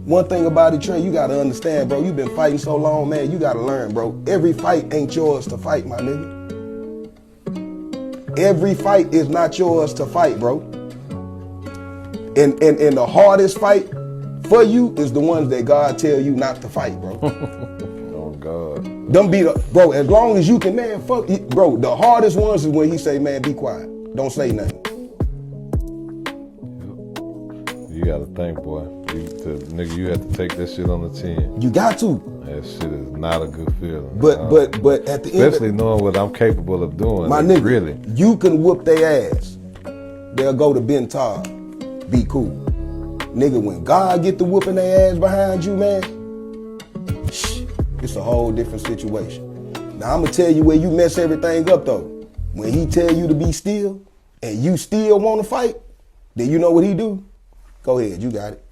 One thing about it, Trey, you gotta understand, bro. You've been fighting so long, man. You gotta learn, bro. Every fight ain't yours to fight, my nigga. Every fight is not yours to fight, bro. And the hardest fight for you is the ones that God tell you not to fight, bro. Oh God. Them be the, bro, as long as you can, man, fuck, bro, the hardest ones is when he say, man, be quiet. Don't say nothing. You gotta think, boy. Nigga, you have to take that shit on the chin. You got to. That shit is not a good feeling. But at the end, especially knowing what I'm capable of doing. My nigga, really, you can whoop their ass. They'll go to Ben Tar, be cool. Nigga, when God get the whooping their ass behind you, man, it's a whole different situation. Now I'm gonna tell you where you mess everything up though. When he tell you to be still, and you still want to fight, then you know what he do? Go ahead, you got it.